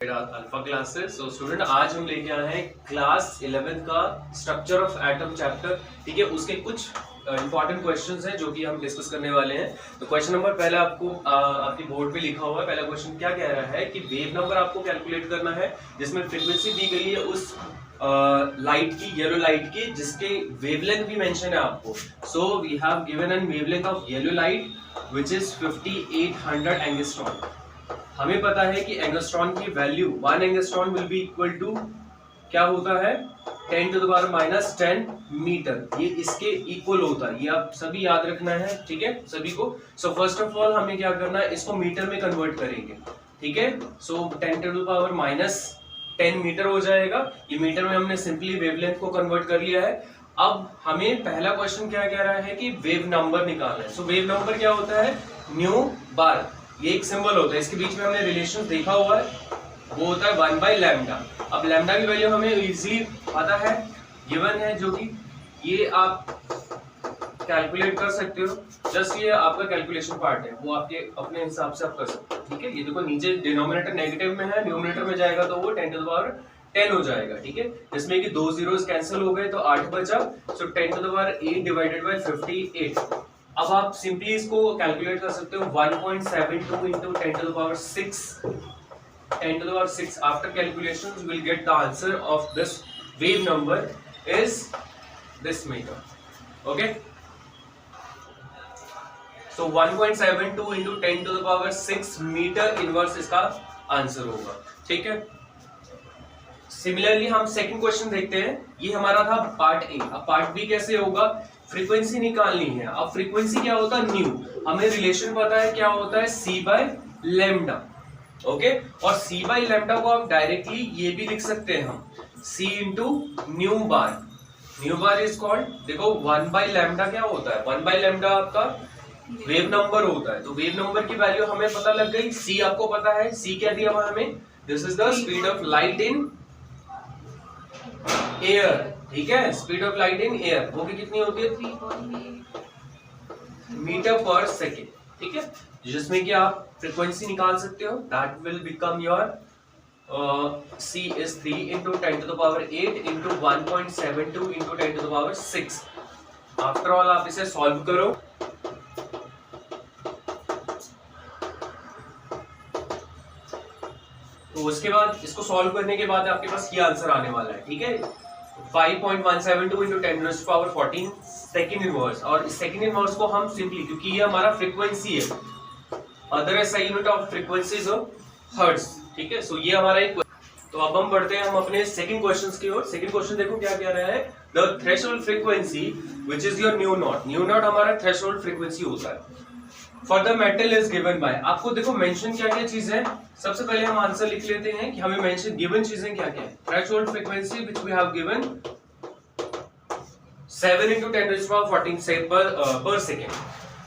Alpha classes. So student, आज हम लेके आए हैं क्लास 11 का स्ट्रक्चर ऑफ एटम चैप्टर। ठीक है, उसके कुछ इंपॉर्टेंट क्वेश्चंस हैं जो कि हम डिस्कस करने वाले हैं। तो क्वेश्चन नंबर पहला आपको आपकी बोर्ड पे लिखा हुआ है। पहला क्वेश्चन क्या कह रहा है कि वेव नंबर आपको कैलकुलेट करना है जिसमें फ्रीक्वेंसी दी गई है उस लाइट की, येलो लाइट की, जिसके वेवलेंथ भी मेंशन है आपको। So we have given an wavelength of yellow light which is 5800 angstrom. हमें पता है कि एंगस्ट्रॉन की वैल्यू 1 angstrom will be equal to क्या होता है 10⁻⁻10 मीटर। ये इसके इक्वल होता है, ये आप सभी याद रखना है। ठीक है सभी को। सो फर्स्ट ऑफ ऑल हमें क्या करना है, इसको मीटर में कन्वर्ट करेंगे। ठीक है, सो 10⁻⁻10 मीटर हो जाएगा। ये मीटर में हमने सिंपली वेवलेंथ को कन्वर्ट कर लिया है। अब हमें पहला क्वेश्चन क्या कह रहा है कि वेव नंबर निकालना है। सो वेव नंबर क्या होता है, न्यू बार, ये एक सिंबल होता है। इसके बीच में हमने रिलेशन देखा हुआ है, वो होता है 1/लैम्डा। अब लैम्डा की वैल्यू हमें इजीली पता है, गिवन है, जो कि ये आप कैलकुलेट कर सकते हो। जस्ट ये आपका कैलकुलेशन पार्ट है, वो आपके अपने हिसाब से आप कर सकते हो। ठीक है, ये देखो नीचे डिनोमिनेटर नेगेटिव में है, न्यूमरेटर में जाएगा तो वो 10⁻10 हो जाएगा। ठीक है, जिसमें कि 2 जीरोस कैंसिल हो गए तो 8 बचा। सो 10⁻8 डिवाइडेड बाय 58। अब आप सिंपली इसको कैलकुलेट कर सकते हो 1.72 into 10⁻6 after calculations we'll get the answer of this wave number is this meter. Okay, so 1.72 into 10⁻6 metre inverse इसका आंसर होगा। ठीक है, सिमिलरली हम सेकंड क्वेश्चन देखते हैं। ये हमारा था पार्ट ए। अब पार्ट बी कैसे होगा, फ्रीक्वेंसी निकालनी है। अब फ्रीक्वेंसी क्या होता है, न्यू। हमें रिलेशन पता है क्या होता है, c/लैम्डा। ओके, और c/लैम्डा को आप डायरेक्टली ये भी लिख सकते हैं हम, c into new bar. New bar is called, देखो 1/लैम्डा क्या होता है, 1/लैम्डा आपका वेव नंबर होता है। तो वेव नंबर की वैल्यू हमें पता लग गई। c आपको पता है, c क्या दिया हुआ हमें, this is the speed of light in air. ठीक है, speed of light in air वो भी कितनी होती है, 3 मीटर पर सेकेंड। ठीक है, जिसमें कि आप फ्रीक्वेंसी निकाल सकते हो। That will become your c is 3 into 10⁸ into 1.72 into 10⁻6। After all आप इसे सॉल्व करो। तो उसके बाद इसको सॉल्व करने के बाद आपके पास ये आंसर आने वाला है। ठीक है, 5.172 into 10⁻14 सेकेंड इनवर्स। और इस सेकेंड इनवर्स को हम सिंपली, क्योंकि ये हमारा फ्रीक्वेंसी है, other SI unit of frequency is hertz. ठीक है, सो ये हमारा एक। तो अब हम बढ़ते हैं हम अपने सेकंड क्वेश्चन की ओर। सेकंड क्वेश्चन देखो क्या कह रहा है, the threshold frequency which is your new not. New not हमारा थ्रेशोल्ड फ्रीक्वेंसी होता है for the metal is given bye. आपको देखो मेंशन क्या क्या चीज है। सबसे पहले हम आंसर लिख लेते हैं कि हमें मेंशन गिवन चीजें क्या क्या है। Threshold frequency which we have given 7 into 10⁻14 पर सेकेंड।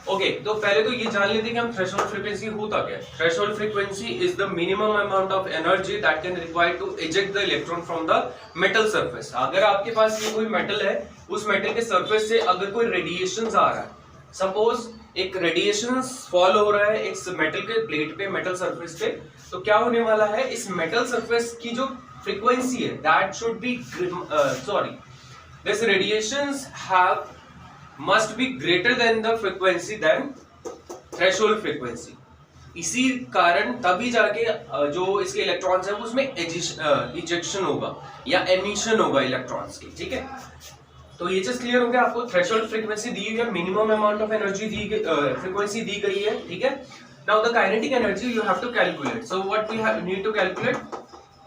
ओके, तो पहले तो ये जान लेते हैं कि हम थ्रेशोल्ड फ्रीक्वेंसी होता क्या है। Threshold frequency is the minimum amount of energy that can required to eject the electron from the metal surface. अगर आपके पास ये कोई मेटल है, उस मेटल के सरफेस से अगर कोई रेडिएशन आ रहा है, सपोज एक रेडिएशन फॉल हो रहा है एक मेटल के प्लेट पे, मेटल सरफेस पे, तो क्या होने वाला है, इस मेटल सरफेस की जो फ्रीक्वेंसी है that should be this radiations have must be greater than the frequency than threshold frequency। इसी कारण तभी जाके जो इसके इलेक्ट्रॉन्स हैं उसमें इजेक्शन होगा या एमिशन होगा इलेक्ट्रॉन्स की। ठीक है, तो ये चीज क्लियर हो गया आपको। थ्रेशोल्ड फ्रीक्वेंसी दी हुई है, minimum amount of energy frequency दी गई है। ठीक है, now the kinetic energy you have to calculate. So what we need to calculate,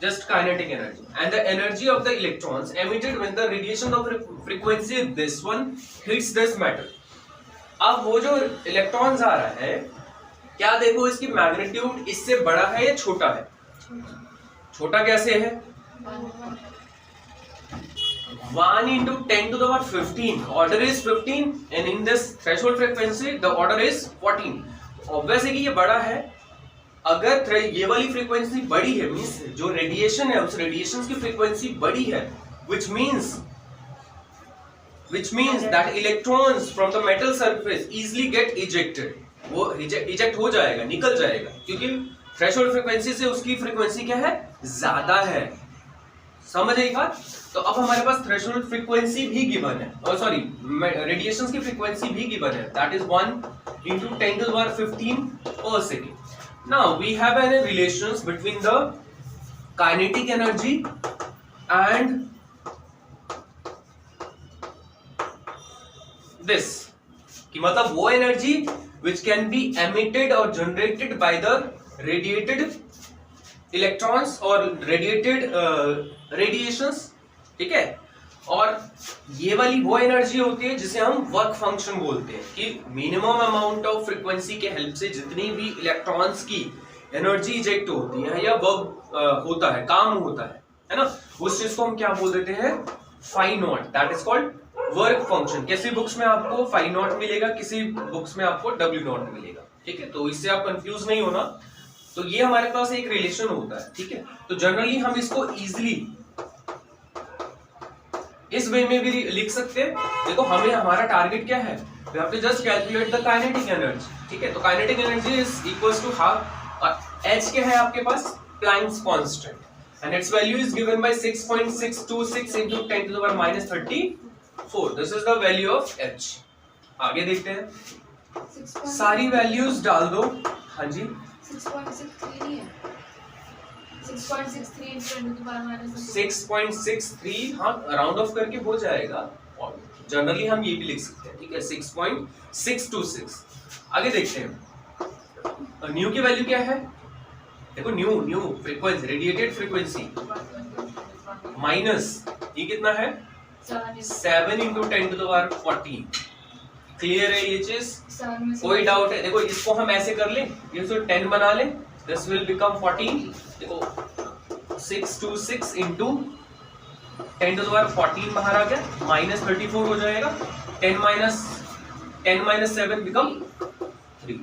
just kinetic energy and the energy of the electrons emitted when the radiation of frequency this one hits this metal। अब वो जो electrons आ रहा है, क्या देखो इसकी magnitude इससे बड़ा है या छोटा है, छोटा कैसे है, 1 into 10⁻15 order is 15 and in this threshold frequency the order is 14। Obvious है कि ये बड़ा है। अगर ये वाली फ्रीक्वेंसी बड़ी है, मींस जो रेडिएशन है उस रेडिएशन की फ्रीक्वेंसी बड़ी है, which means that electrons from the metal surface easily get ejected। वो इजेक्ट हो जाएगा, निकल जाएगा, क्योंकि थ्रेशोल्ड फ्रीक्वेंसी से उसकी फ्रीक्वेंसी क्या है, ज्यादा है, समझ आई बात। तो अब हमारे पास थ्रेशोल्ड फ्रीक्वेंसी भी गिवन है, और सॉरी रेडिएशंस की फ्रीक्वेंसी भी गिवन है, that is 1 into 10 to the power 15 per second. Now we have a relations between the kinetic energy and this, कि मतलब वो energy which can be emitted or generated by the radiated electrons or radiated radiations, ठीक है। और ये वाली वो energy होती है जिसे हम वर्क फंक्शन बोलते हैं, कि मिनिमम अमाउंट ऑफ फ्रीक्वेंसी के हेल्प से जितनी भी इलेक्ट्रॉन्स की एनर्जी इजेक्ट होती है या वर्क होता है, काम होता है ना, उस चीज को हम क्या बोल देते हैं, phi naught, that is called work function. किसी बुक्स में आपको फाई नॉट मिलेगा, किसी बुक्स में आपको डब्ल्यू नॉट मिलेगा, ठीक है। तो इससे आप कंफ्यूज नहीं होना। तो ये हमारे पास एक रिलेशन होता है, ठीक है। तो जनरली हम इसको इजिली इस वे में भी लिख सकते हैं। देखो हमें हमारा टारगेट क्या है, we have to just calculate the kinetic energy, ठीक है। तो kinetic energy is equals to half H क्या है आपके पास, Planck's constant, and its value is given by 6.626 into 10 to the power minus 34. This is the value of H. आगे देखते हैं, सारी वैल्यूज डाल दो। हाँ जी 6.63 नहीं है, 6.63 into 10 to the power minus 6.63, हाँ राउंड ऑफ करके हो जाएगा, और जनरली हम ये भी लिख सकते हैं, ठीक है, 6.626। आगे देखते हैं, न्यू की वैल्यू क्या है, देखो new frequency, radiated frequency minus ये कितना है 7 into 10 to the power 14। Clear है ये चीज, कोई डाउट है? देखो इसको हम ऐसे कर ले, ये तो 10 बना ले, दिस विल बिकम 14। देखो 626 into 10 to the power 14 बाहर आ गया, माइनस 34 हो जाएगा, 10 minus 7 बिकम 3।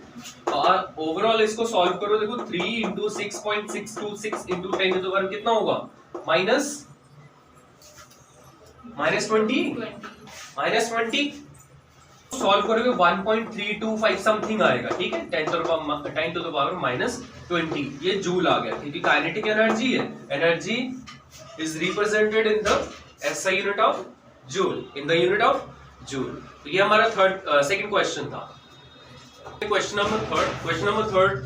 और ओवरऑल इसको सॉल्व करो, देखो 3 into 6.626 into 10 to the power कितना होगा, माइनस 20 सॉल्व करोगे 1.325 समथिंग आएगा, ठीक है, 10 to the power minus 20। ये जूल आ गया, क्योंकि काइनेटिक एनर्जी है, energy is represented in the SI unit of joule, in the unit of joule. तो ये हमारा सेकंड क्वेश्चन था। क्वेश्चन नंबर थर्ड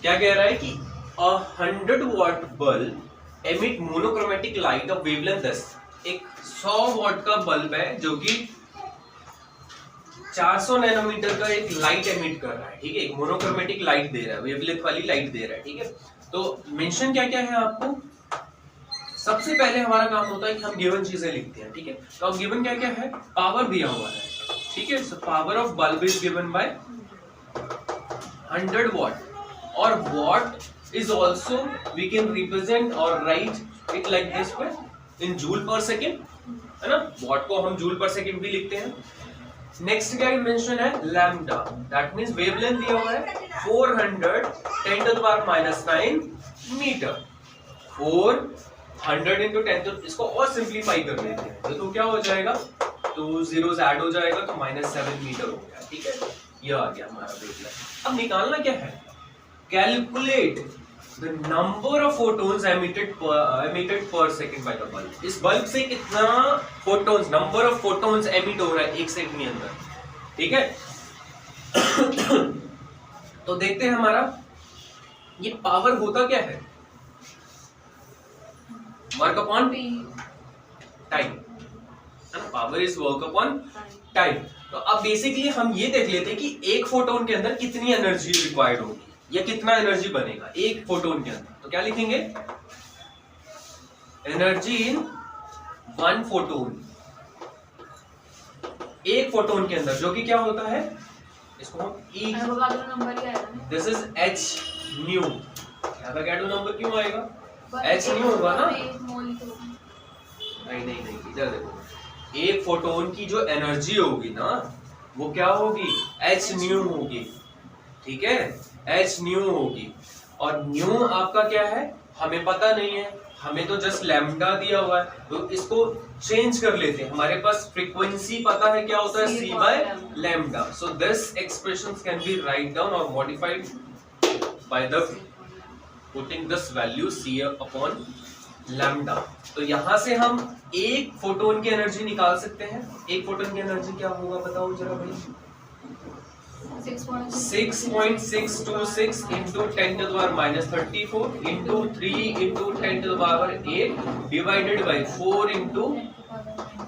क्या कह रहा है कि 100 watt bulb emit monochromatic light of wavelength 10। एक 100 वॉट का बल्ब है जो कि 400 नैनोमीटर का एक लाइट एमिट कर रहा है, ठीक है, एक मोनोक्रोमेटिक लाइट दे रहा है, वेवलेंथ वाली लाइट दे रहा है, ठीक है। तो मेंशन क्या क्या है आपको, सबसे पहले हमारा काम होता है कि हम गिवन चीजें लिखते हैं, ठीक है। तो अब गिवन क्या क्या है, पावर दिया हुआ है, ठीक है। So power of bulb is given by 100 watt, और watt is also we can represent और write it like this way in joule per second, है ना, वॉट को हम जूल पर सेकेंड भी लिखते हैं। नेक्स्ट क्या मेंशन है, लैम्डा, दैट मींस वेवलेंथ दिया हुआ है 400 10 to the power minus 9 metre, 400 into 10 to, इसको और सिंप्लीफाई कर लेते हैं तो क्या हो जाएगा, तो जीरोस ऐड हो जाएगा, तो -7 मीटर हो गया, ठीक है। ये आ गया हमारा वेवलेंथ। अब निकालना क्या है, calculate the number of photons emitted per second by the bulb। इस बल्ब से कितना photons, number of photons emit हो रहा है एक सेकंड के अंदर, ठीक है। तो देखते हैं हमारा ये पावर होता क्या है, वर्क अपॉन टाइम, है ना, power is work upon time. तो अब बेसिकली हम ये देख लेते हैं कि एक फोटोन के अंदर कितनी एनर्जी रिक्वायर्ड होगी या कितना एनर्जी बनेगा एक फोटोन के अंदर। तो क्या लिखेंगे, एनर्जी इन 1 फोटोन, एक फोटोन के अंदर, जो कि क्या होता है, इसको हम E, this is H new. यहाँ पे क्या नंबर क्यों आएगा, H न्यू होगा ना, नहीं इधर देखो, एक फोटोन की जो एनर्जी होगी ना वो क्या होगी, H न्यू होगी, ठीक है, H न्यू होगी। और न्यू आपका क्या है हमें पता नहीं है, हमें तो जस्ट लैम्डा दिया हुआ है, तो इसको चेंज कर लेते हैं। हमारे पास फ्रीक्वेंसी पता है क्या होता है, C by lambda. So this expression can be write down और modified by the putting this value c upon lambda. तो यहां से हम एक फोटोन की एनर्जी निकाल सकते हैं। एक फोटोन की एनर्जी क्या होगा बताओ जरा भाई? 6.626 into 10 to the power minus 34 into 3 into 10 to the power 8 divided by 4 into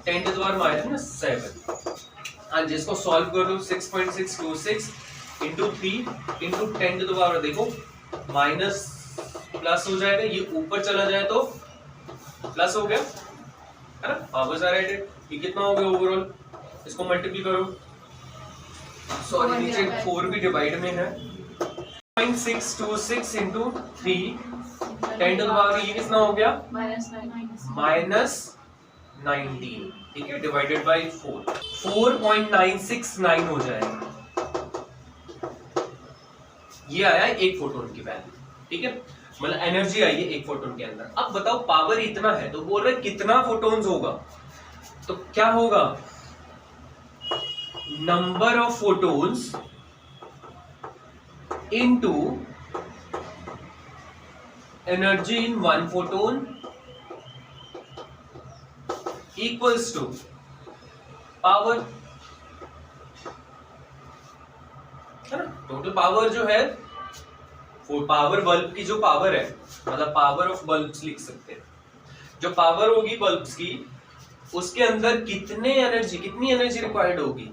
10 to the power minus 7। हाँ जिसको सॉल्व कर दो 6.626 into 3 into 10 to the power देखो माइनस प्लस हो जाएगा, ये ऊपर चला जाए तो प्लस हो गया है ना, वापस आ रहा है। ये कितना हो गया ओवरऑल? इसको मल्टीप्लाई करो, सॉरी नीचे 4 भी डिवाइड में है। 0.626 into 3 10 to the power ये कितना हो गया? माइनस 19, ठीक है, डिवाइडेड बाय 4 4.969 हो जाएगा। ये आया एक फोटोन की वैल्यू, ठीक है, मतलब एनर्जी आई है एक फोटोन के अंदर। अब बताओ पावर इतना है तो बोल रहे कितना फोटोन्स होगा, तो क्या होगा? Number of photons into energy in one photon equals to power, है ना। टोटल पावर जो है वो पावर बल्ब की जो पावर है, मतलब पावर ऑफ बल्ब्स लिख सकते हैं। जो पावर होगी बल्ब्स की उसके अंदर कितनी एनर्जी रिक्वायर्ड होगी?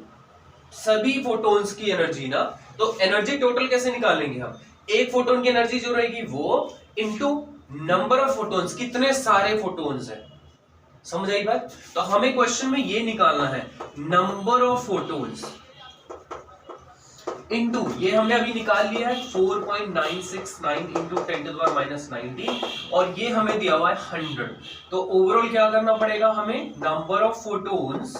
सभी फोटोन्स की एनर्जी ना। तो एनर्जी टोटल कैसे निकालेंगे हम? एक फोटोन की एनर्जी जो रहेगी वो इनटू नंबर ऑफ फोटोन्स, कितने सारे फोटोन्स हैं। समझ आई बात? तो हमें क्वेश्चन में ये निकालना है नंबर ऑफ फोटोन्स इनटू, ये हमने अभी निकाल लिया है 4.969 into 10 to the power minus 19 और ये हमें दिया हुआ है 100। तो ओवरऑल क्या करना पड़ेगा हमें? Number of photons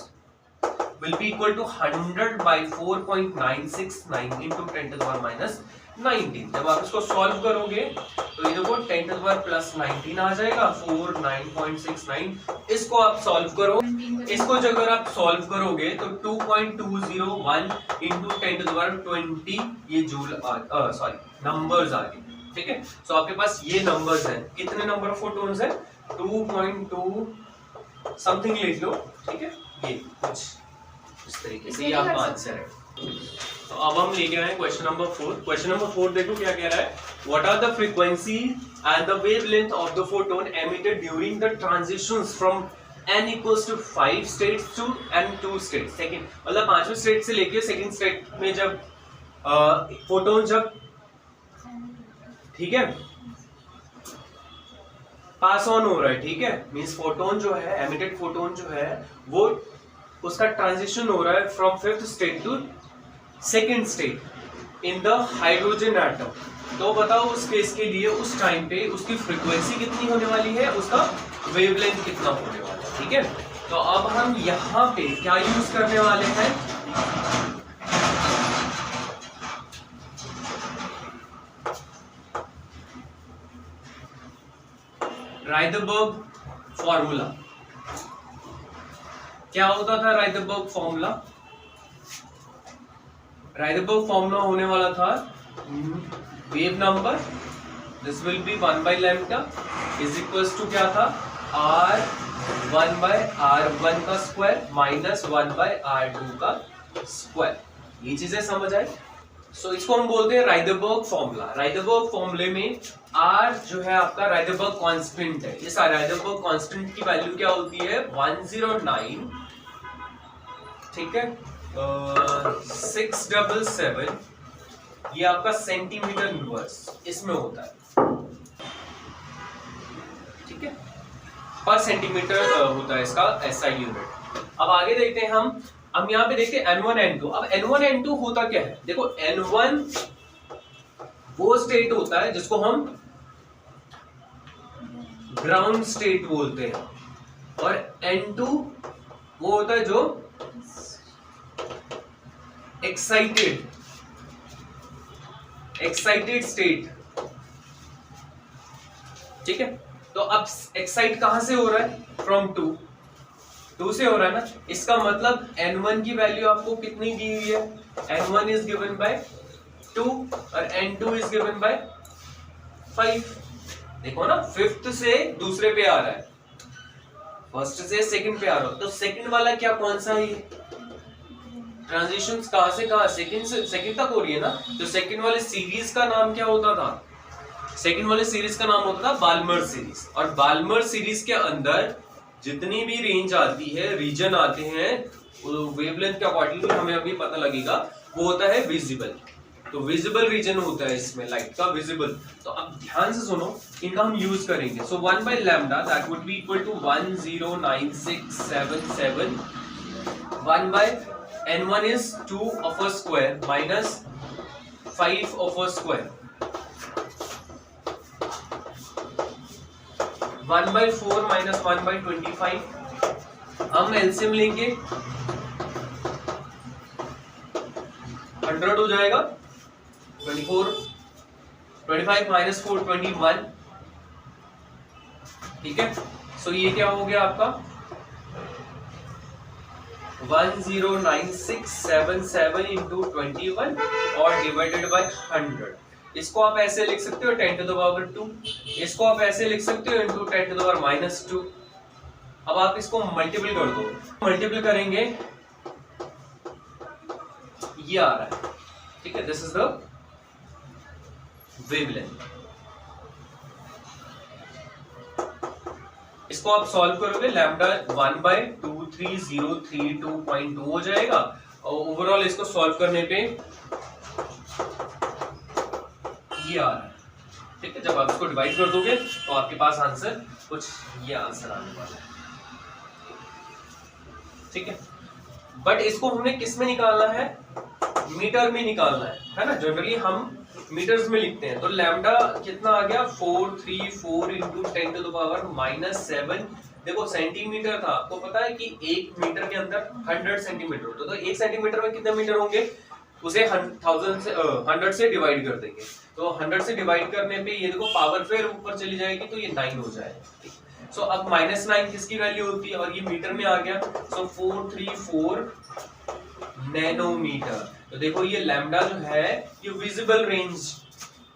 will be equal to 100 by 4.969 into 10 to the power minus 19। जब आप इसको सॉल्व करोगे तो ये देखो 10 to the power plus 19 आ जाएगा 49.69। इसको आप सॉल्व करो, इसको जब अगर आप सॉल्व करोगे तो 2.201 into 10 to the power 20 ये जूल सॉरी नंबर्स आ गए, ठीक है। सो आपके पास ये नंबर्स हैं। कितने नंबर ऑफ फोटोन्स है? 2.2 समथिंग लिख लो, ठीक है। ये कुछ इस तरीके से ये आपका आंसर है। तो अब हम लेके आए क्वेश्चन नंबर 4। क्वेश्चन नंबर 4 देखो क्या कह रहा है। What are the frequency and the wavelength of the photon emitted during the transitions from n equals to 5 states to n2 states। Second मतलब पांचवें स्टेट से लेके सेकंड स्टेट में जब फोटोन जब, ठीक है, पास ऑन हो रहा है, ठीक है, मींस फोटोन जो है एमिटेड फोटोन जो है वो उसका ट्रांजिशन हो रहा है from fifth state to second state in the hydrogen atom. तो बताओ उस केस के लिए उस टाइम पे उसकी फ्रीक्वेंसी कितनी होने वाली है, उसका वेवलेंथ कितना होने वाला है, ठीक है। तो अब हम यहाँ पे क्या यूज करने वाले हैं? राइदरबर्ग फॉर्मूला। क्या होता था राइदरबर्ग फॉर्मूला? राइदरबर्ग फॉर्मूला होने वाला था wave number, this will be 1 by lambda is equals to क्या था? r1 by r1 का स्क्वायर माइनस 1 by r2 का स्क्वायर। ये चीजें समझ आए? सो इसको हम बोलते हैं राइदरबर्ग फॉर्मूला। राइदरबर्ग फॉर्मूले में r जो है आपका राइदरबर्ग कांस्टेंट है। ये सारा राइदरबर्ग कांस्टेंट की वैल्यू क्या होती है? 109, ठीक है, 677। ये आपका सेंटीमीटर इनवर्स इसमें होता है, ठीक है, पर सेंटीमीटर होता है इसका एसआई यूनिट। अब आगे देखते हैं हम यहाँ पे देखते हैं N1 N2। अब N1 N2 होता क्या है? देखो N1 वो स्टेट होता है जिसको हम ग्राउंड स्टेट बोलते हैं और N2 वो होता है जो एक्साइटेड स्टेट, ठीक है। तो अब एक्साइट कहां से हो रहा है? फ्रॉम 2 से हो रहा है ना। इसका मतलब N1 की वैल्यू आपको कितनी दी हुई है? N1 इज गिवन बाय 2 और N2 इज गिवन बाय 5। देखो ना, फिफ्थ से दूसरे पे आ रहा है, फर्स्ट से सेकंड पे आ रहा है, तो सेकंड वाला क्या कौन सा है? ट्रांजिशन कहां से कहां, सेकंड से सेकंड तक हो रही है ना, तो सेकंड वाले सीरीज का नाम क्या होता था? सेकंड वाले सीरीज का नाम होता था बाल्मर सीरीज। और बाल्मर सीरीज के अंदर जितनी भी रेंज आती है, रीजन आते हैं, वेवलेंथ के अकॉर्डिंग हमें अभी पता लगेगा, वो होता है विजिबल। तो विजिबल रीजन होता है इसमें लाइट का, विजिबल। तो अब ध्यान से सुनो, इनका हम यूज करेंगे। सो 1 by lambda that would be equal to 109677, 1 by n1 is 2 of a square minus 5 of a square, 1 by 4 minus 1 by 25। हम एलसीएम लेंगे, 100 हो जाएगा, 24, 25 minus 4 21, ठीक है। सो ये क्या हो गया आपका 109677 into 21 और डिवाइडेड बाय 100। इसको आप ऐसे लिख सकते हो 10 to the power 2, इसको आप ऐसे लिख सकते हो into 10 to the power -2। अब आप इसको मल्टीपल कर दो, मल्टीपल करेंगे ये आ रहा है, ठीक है। This is the wavelength. इसको आप सॉल्व करोगे, लैम्डा 1 by 23032.2 हो जाएगा। और ओवरऑल इसको सॉल्व करने पे ये आ रहा है, ठीक है। जब आप इसको डिवाइड कर दोगे तो आपके पास आंसर कुछ ये आंसर आने वाला है, ठीक है। बट इसको हमें किस में निकालना है? मीटर में निकालना है ना। जनरली हम मीटर्स में लिखते हैं। तो लैम्डा कितना आ गया 434 into 10 to the power -7। देखो सेंटीमीटर था, आपको पता है कि 1 मीटर के अंदर 100 सेंटीमीटर होता है। तो 1 सेंटीमीटर में कितने मीटर होंगे? उसे 100 से डिवाइड कर देंगे। तो 100 से डिवाइड करने पे ये देखो पावर फिर ऊपर चली जाएगी, तो ये 9 हो जाएगा। सो अब -9 किसकी वैल्यू होती है? और ये मीटर में आ गया। सो 434 नैनोमीटर। तो देखो ये लैम्डा जो है ये विजिबल रेंज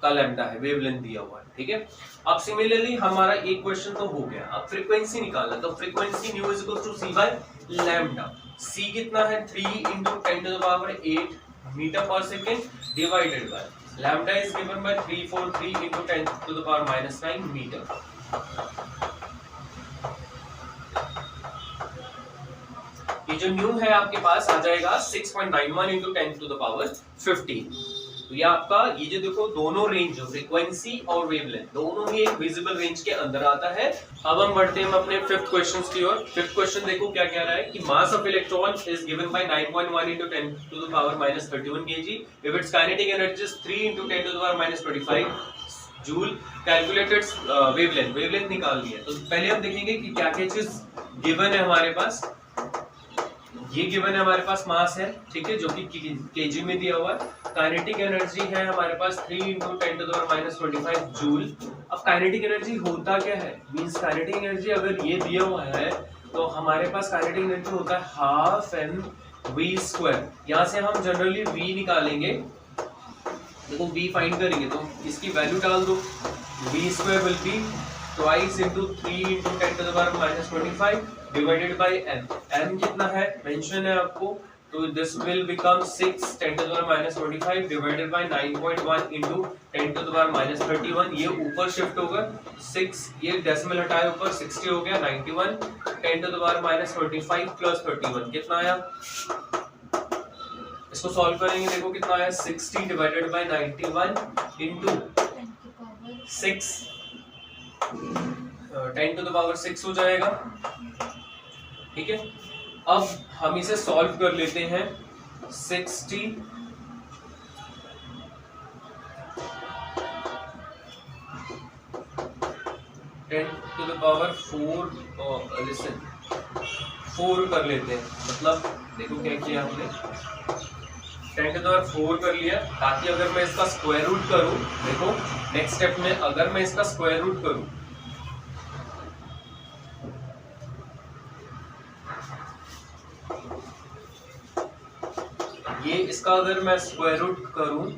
का लैम्डा है, वेवलेंथ दिया हुआ है, ठीक है। अब सिमिलरली हमारा एक क्वेश्चन तो हो गया। अब फ्रीक्वेंसी निकालना, तो frequency nu is equal to c by lambda. c कितना है 3 into 10 to the power 8 metre पर second divided by lambda is given by 343 into 10 to the power -9 metre. ये जो न्यू है आपके पास आ जाएगा 6.91 into 10 to the power 15। तो ये आपका ये जो देखो दोनों रेंज, फ्रीक्वेंसी और वेवलेंथ, दोनों ही एक विजिबल रेंज के अंदर आता है। अब हम बढ़ते हैं अपने फिफ्थ क्वेश्चन की ओर। फिफ्थ क्वेश्चन देखो क्या कह रहा है कि mass of electron is given bye 9.1 into 10 to the power -31 kg if its kinetic energy is 3 into 10 to the power -25 joule. Calculated wavelength, wavelength निकालनी है। तो पहले हम देखेंगे कि क्या क्या चीज गिवन है हमारे पास। ये गिवन है हमारे पास मास है, ठीक है, जो कि केजी में दिया हुआ है। काइनेटिक एनर्जी है हमारे पास 3 into 10 to the power -25 joule. अब काइनेटिक एनर्जी होता क्या है? मींस काइनेटिक एनर्जी अगर ये दिया हुआ है तो हमारे पास काइनेटिक एनर्जी होता है हाफ mv²। यहाँ से हम जनरली v निकालेंगे। देखो v फाइंड करेंगे तो इसकी वैल्यू डाल दो, v² will be twice into 3 into 10 to the power -25 divided by m। m कितना है मेंशन है आपको, तो this will become 6 10 to the power -25 divided by 9.1 into 10 to the power -31। ये ऊपर शिफ्ट होगा 6, ये डेसिमल हटाए ऊपर 60 हो गया 91 10 to the power -25 प्लस 31 कितना आया? इसको सॉल्व करेंगे, देखो कितना आया 60 divided by 91 into 6 10 to the power 6 हो जाएगा, ठीक है। अब हम इसे सॉल्व कर लेते हैं। 60 10 to the power 4 लिसन 4 कर लेते हैं। मतलब देखो क्या किया हमने, 10 to the power 4 कर लिया, ताकि अगर मैं इसका स्क्वायर रूट करूं, देखो नेक्स्ट स्टेप में अगर मैं इसका स्क्वायर रूट करूं, ये इसका अगर मैं स्क्वायर रूट करूं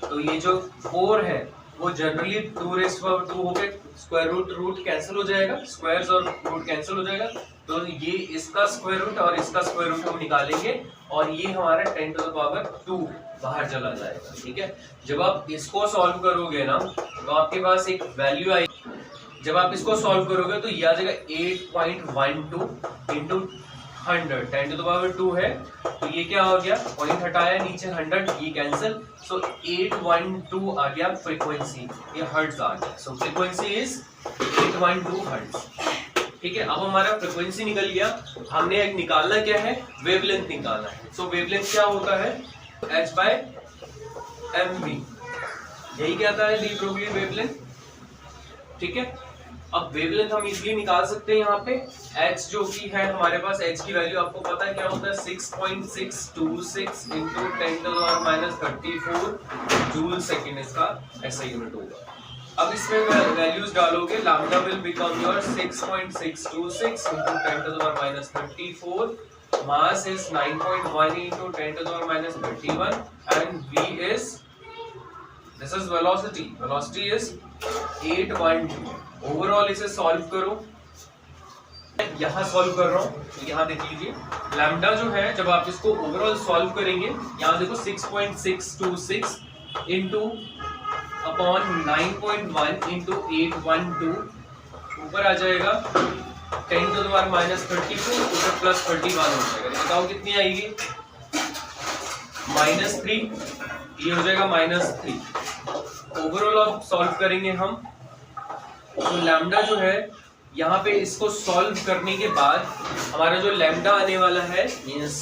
तो ये जो 4 है वो जनरली 2 रेज़ पावर 2 होके स्क्वायर रूट कैंसिल हो जाएगा, स्क्वायर्स और रूट कैंसिल हो जाएगा, तो ये इसका स्क्वायर रूट और इसका स्क्वायर रूट हम निकालेंगे और ये हमारा 10 टू द पावर 2 बाहर चला जाएगा। ठीक है, जब आप इसको सॉल्व करोगे ना तो आपके पास एक वैल्यू आएगी, जब आप इसको सॉल्व करोगे तो ये आ जाएगा 8.12 इंटू 100, 10 टू द पावर 2 है, तो ये क्या हो गया, पॉइंट हटाया नीचे 100, ये कैंसिल, सो 812 आ गया फ्रीक्वेंसी, ये हर्ट्ज आ गया, सो फ्रीक्वेंसी इज 812 हर्ट्ज। ठीक है, अब हमारा फ्रीक्वेंसी निकल गया, हमने एक निकालना क्या है, वेवलेंथ निकालना है। सो वेवलेंथ क्या होता है, h/mv, यही क्या था डी ब्रोगली वेवलेंथ। ठीक है, अब वेवलेंथ हम इजीली निकाल सकते हैं यहाँ पे, h जो कि है हमारे पास, h की वैल्यू आपको पता है क्या होता है, 6.626 into 10 to the power minus 34 joule second इसका ऐसा यूनिट होगा। अब इसमें वैल्यूज डालोगे, lambda will become your 6.626 into 10 to the power minus 34, mass is 9.1 into 10 to the power minus 31 and v is, this is velocity, velocity is 812। Overall इसे solve करो, यहाँ solve कर रहा हूँ तो यहाँ देख लीजिए, लैम्डा जो है जब आप इसको ओवरऑल सॉल्व करेंगे, यहाँ देखो 6.626 इंटू अपॉन 9.1 इंटू 812, ऊपर आ जाएगा 10 टू द पावर माइनस 32, ऊपर प्लस 31 हो जाएगा, बताओ कितनी आएगी, -3, ये हो जाएगा -3। ओवरऑल अब सॉल्व करेंगे हम, तो लैम्डा जो है यहाँ पे इसको सॉल्व करने के बाद हमारा जो लैम्डा आने वाला है मींस